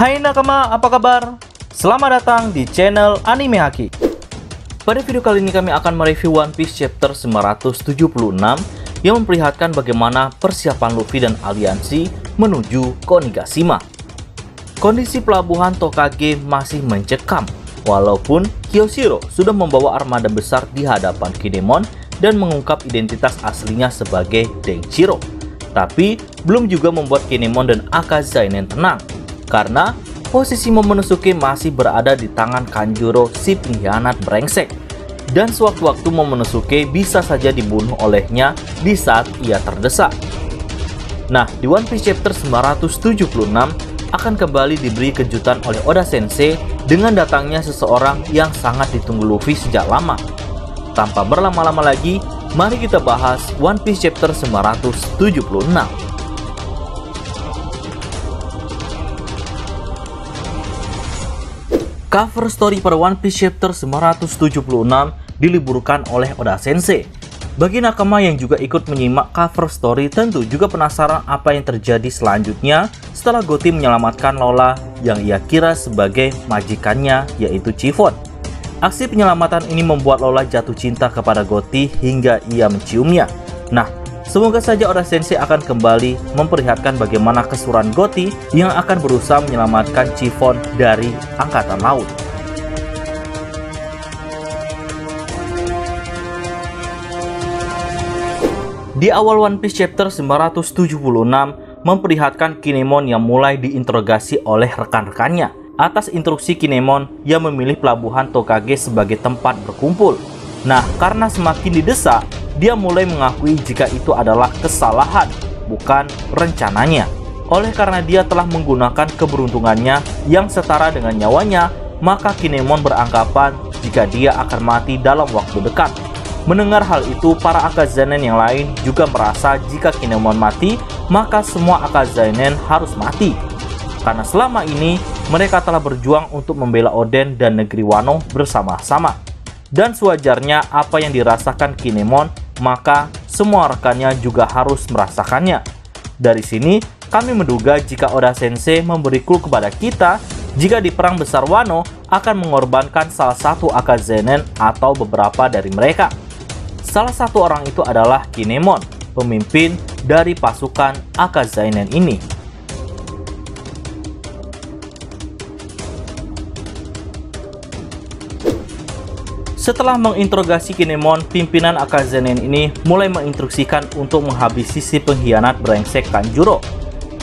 Hai nakama, apa kabar? Selamat datang di channel Anime Haki. Pada video kali ini kami akan mereview One Piece chapter 976 yang memperlihatkan bagaimana persiapan Luffy dan aliansi menuju Konigashima. Kondisi pelabuhan Tokage masih mencekam, walaupun Kyoshiro sudah membawa armada besar di hadapan Kinemon dan mengungkap identitas aslinya sebagai Denjiro. Tapi belum juga membuat Kinemon dan Akazainen tenang, karena posisi Momonosuke masih berada di tangan Kanjuro si pengkhianat brengsek. Dan sewaktu-waktu Momonosuke bisa saja dibunuh olehnya di saat ia terdesak. Nah, di One Piece chapter 976 akan kembali diberi kejutan oleh Oda Sensei dengan datangnya seseorang yang sangat ditunggu Luffy sejak lama. Tanpa berlama-lama lagi, mari kita bahas One Piece chapter 976. Cover story pada One Piece chapter 976 diliburkan oleh Oda Sensei. Bagi nakama yang juga ikut menyimak cover story tentu juga penasaran apa yang terjadi selanjutnya setelah Gotti menyelamatkan Lola yang ia kira sebagai majikannya, yaitu Chiffon. Aksi penyelamatan ini membuat Lola jatuh cinta kepada Gotti hingga ia menciumnya. Nah, semoga saja Oda Sensei akan kembali memperlihatkan bagaimana kesuruhan Gotti yang akan berusaha menyelamatkan Chiffon dari angkatan laut. Di awal One Piece chapter 976 memperlihatkan Kinemon yang mulai diinterogasi oleh rekan-rekannya atas instruksi Kinemon yang memilih pelabuhan Tokage sebagai tempat berkumpul. Nah, karena semakin didesak, dia mulai mengakui jika itu adalah kesalahan, bukan rencananya. Oleh karena dia telah menggunakan keberuntungannya yang setara dengan nyawanya, maka Kinemon beranggapan jika dia akan mati dalam waktu dekat. Mendengar hal itu, para Akazanen yang lain juga merasa jika Kinemon mati, maka semua Akazanen harus mati. Karena selama ini, mereka telah berjuang untuk membela Oden dan negeri Wano bersama-sama. Dan sewajarnya apa yang dirasakan Kinemon, maka semua rekannya juga harus merasakannya. Dari sini, kami menduga jika Oda Sensei memberi clue kepada kita jika di perang besar Wano akan mengorbankan salah satu Akazanen atau beberapa dari mereka. Salah satu orang itu adalah Kinemon, pemimpin dari pasukan Akazanen ini. Setelah menginterogasi Kinemon, pimpinan Akazanen ini mulai menginstruksikan untuk menghabisi si pengkhianat brengsek Kanjuro.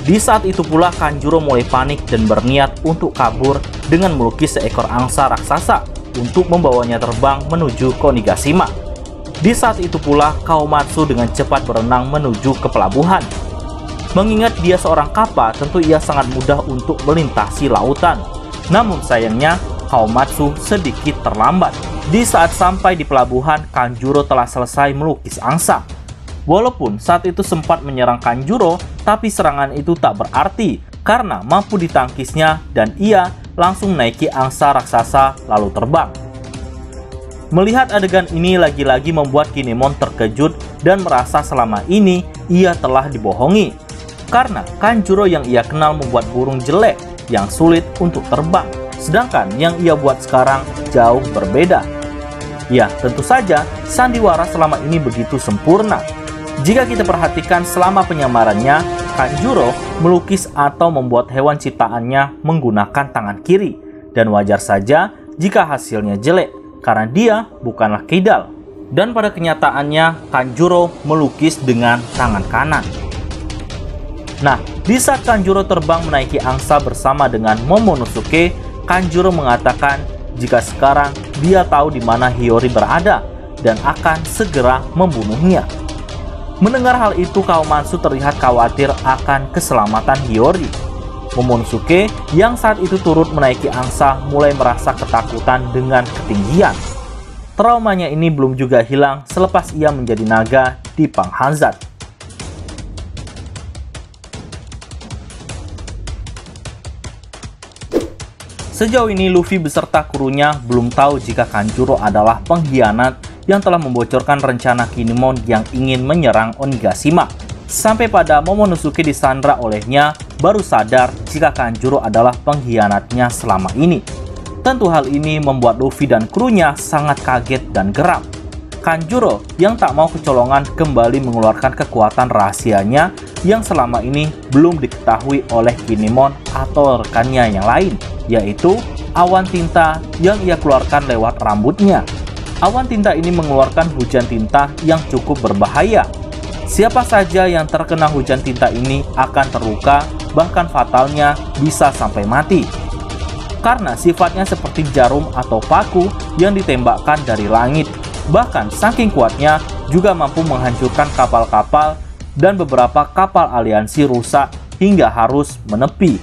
Di saat itu pula Kanjuro mulai panik dan berniat untuk kabur dengan melukis seekor angsa raksasa untuk membawanya terbang menuju Konigashima. Di saat itu pula Kawamatsu dengan cepat berenang menuju ke pelabuhan. Mengingat dia seorang kappa, tentu ia sangat mudah untuk melintasi lautan. Namun sayangnya Kawamatsu sedikit terlambat. Di saat sampai di pelabuhan, Kanjuro telah selesai melukis angsa. Walaupun saat itu sempat menyerang Kanjuro, tapi serangan itu tak berarti karena mampu ditangkisnya dan ia langsung menaiki angsa raksasa lalu terbang. Melihat adegan ini lagi-lagi membuat Kinemon terkejut dan merasa selama ini ia telah dibohongi. Karena Kanjuro yang ia kenal membuat burung jelek yang sulit untuk terbang. Sedangkan yang ia buat sekarang jauh berbeda. Ya, tentu saja sandiwara selama ini begitu sempurna. Jika kita perhatikan selama penyamarannya, Kanjuro melukis atau membuat hewan ciptaannya menggunakan tangan kiri. Dan wajar saja jika hasilnya jelek, karena dia bukanlah kidal. Dan pada kenyataannya, Kanjuro melukis dengan tangan kanan. Nah, di saat Kanjuro terbang menaiki angsa bersama dengan Momonosuke, Kanjuro mengatakan jika sekarang dia tahu di mana Hiyori berada dan akan segera membunuhnya. Mendengar hal itu, Kawamatsu terlihat khawatir akan keselamatan Hiyori. Momonosuke yang saat itu turut menaiki angsa mulai merasa ketakutan dengan ketinggian. Traumanya ini belum juga hilang selepas ia menjadi naga di Panghanzat. Sejauh ini Luffy beserta krunya belum tahu jika Kanjuro adalah pengkhianat yang telah membocorkan rencana Kinemon yang ingin menyerang Onigashima. Sampai pada Momonosuke disandra olehnya, baru sadar jika Kanjuro adalah pengkhianatnya selama ini. Tentu hal ini membuat Luffy dan krunya sangat kaget dan geram. Kanjuro yang tak mau kecolongan kembali mengeluarkan kekuatan rahasianya yang selama ini belum diketahui oleh Kinemon atau rekannya yang lain, yaitu awan tinta yang ia keluarkan lewat rambutnya. Awan tinta ini mengeluarkan hujan tinta yang cukup berbahaya. Siapa saja yang terkena hujan tinta ini akan terluka, bahkan fatalnya bisa sampai mati. Karena sifatnya seperti jarum atau paku yang ditembakkan dari langit. Bahkan saking kuatnya juga mampu menghancurkan kapal-kapal dan beberapa kapal aliansi rusak hingga harus menepi.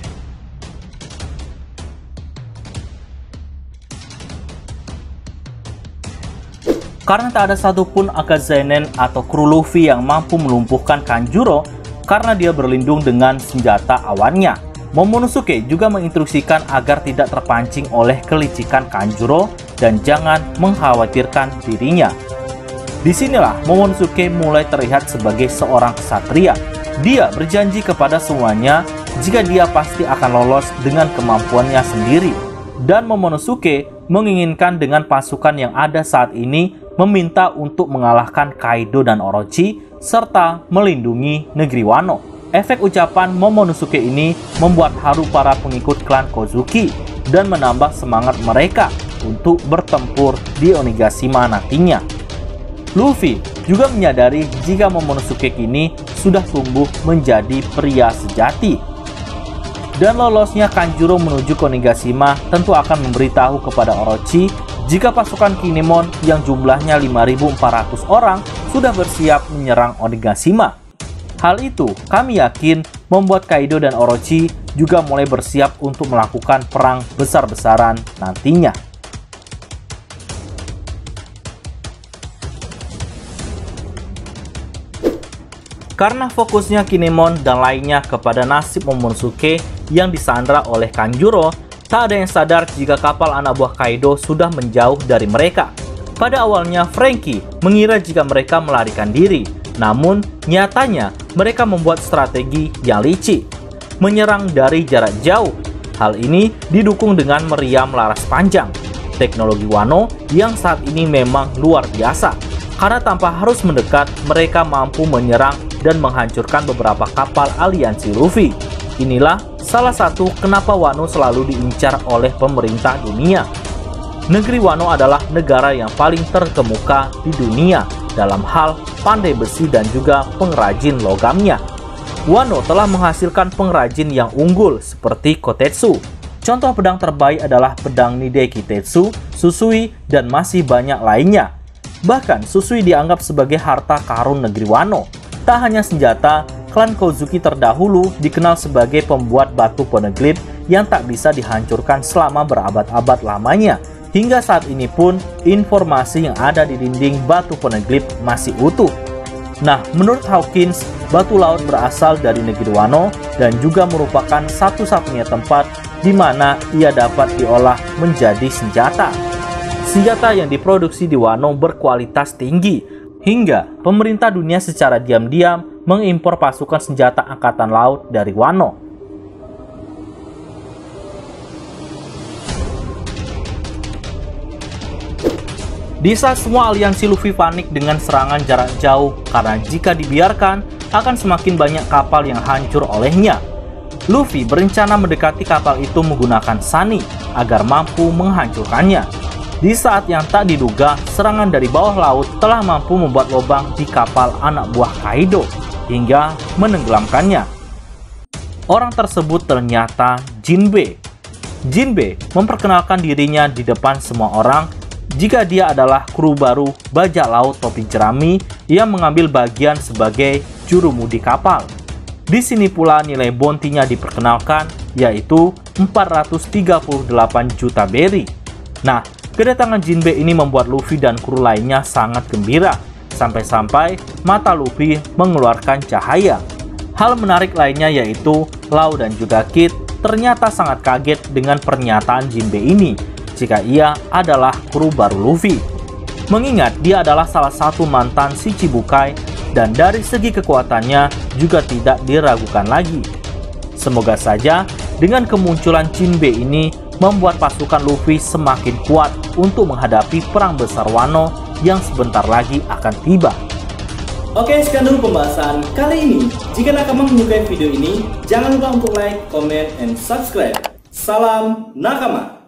Karena tak ada satupun Akazanen atau kru Luffy yang mampu melumpuhkan Kanjuro karena dia berlindung dengan senjata awannya. Momonosuke juga menginstruksikan agar tidak terpancing oleh kelicikan Kanjuro dan jangan mengkhawatirkan dirinya. Disinilah Momonosuke mulai terlihat sebagai seorang ksatria. Dia berjanji kepada semuanya jika dia pasti akan lolos dengan kemampuannya sendiri. Dan Momonosuke menginginkan dengan pasukan yang ada saat ini meminta untuk mengalahkan Kaido dan Orochi serta melindungi negeri Wano. Efek ucapan Momonosuke ini membuat haru para pengikut klan Kozuki dan menambah semangat mereka untuk bertempur di Onigashima nantinya. Luffy juga menyadari jika Momonosuke kini sudah tumbuh menjadi pria sejati. Dan lolosnya Kanjuro menuju ke Onigashima tentu akan memberitahu kepada Orochi jika pasukan Kinemon yang jumlahnya 5.400 orang sudah bersiap menyerang Onigashima. Hal itu kami yakin membuat Kaido dan Orochi juga mulai bersiap untuk melakukan perang besar-besaran nantinya. Karena fokusnya Kinemon dan lainnya kepada nasib Momonosuke yang disandra oleh Kanjuro, tak ada yang sadar jika kapal anak buah Kaido sudah menjauh dari mereka. Pada awalnya Franky mengira jika mereka melarikan diri, namun nyatanya mereka membuat strategi yang licik, menyerang dari jarak jauh. Hal ini didukung dengan meriam laras panjang. Teknologi Wano yang saat ini memang luar biasa, karena tanpa harus mendekat mereka mampu menyerang dan menghancurkan beberapa kapal aliansi Luffy. Inilah salah satu kenapa Wano selalu diincar oleh pemerintah dunia. Negeri Wano adalah negara yang paling terkemuka di dunia dalam hal pandai besi dan juga pengrajin logamnya. Wano telah menghasilkan pengrajin yang unggul seperti Kotetsu. Contoh pedang terbaik adalah pedang Nidai Kitetsu, Susui, dan masih banyak lainnya. Bahkan Susui dianggap sebagai harta karun negeri Wano. Tak hanya senjata, klan Kozuki terdahulu dikenal sebagai pembuat batu poneglyph yang tak bisa dihancurkan selama berabad-abad lamanya. Hingga saat ini pun, informasi yang ada di dinding batu poneglyph masih utuh. Nah, menurut Hawkins, batu laut berasal dari negeri Wano dan juga merupakan satu-satunya tempat di mana ia dapat diolah menjadi senjata. Senjata yang diproduksi di Wano berkualitas tinggi, hingga pemerintah dunia secara diam-diam mengimpor pasukan senjata angkatan laut dari Wano. Di saat semua aliansi Luffy panik dengan serangan jarak jauh karena jika dibiarkan akan semakin banyak kapal yang hancur olehnya, Luffy berencana mendekati kapal itu menggunakan Sunny agar mampu menghancurkannya. Di saat yang tak diduga, serangan dari bawah laut telah mampu membuat lubang di kapal anak buah Kaido hingga menenggelamkannya. Orang tersebut ternyata Jinbe. Jinbe memperkenalkan dirinya di depan semua orang jika dia adalah kru baru bajak laut topi jerami yang mengambil bagian sebagai jurumudi kapal. Di sini pula nilai bounty-nya diperkenalkan, yaitu 438 juta berry. Nah, kedatangan Jinbe ini membuat Luffy dan kru lainnya sangat gembira, sampai-sampai mata Luffy mengeluarkan cahaya. Hal menarik lainnya yaitu Law dan juga Kid ternyata sangat kaget dengan pernyataan Jinbe ini, jika ia adalah kru baru Luffy. Mengingat dia adalah salah satu mantan Shichibukai dan dari segi kekuatannya juga tidak diragukan lagi. Semoga saja dengan kemunculan Jinbe ini membuat pasukan Luffy semakin kuat untuk menghadapi perang besar Wano yang sebentar lagi akan tiba. Oke, sekian dulu pembahasan kali ini. Jika nakama menyukai video ini, jangan lupa untuk like, comment, and subscribe. Salam nakama!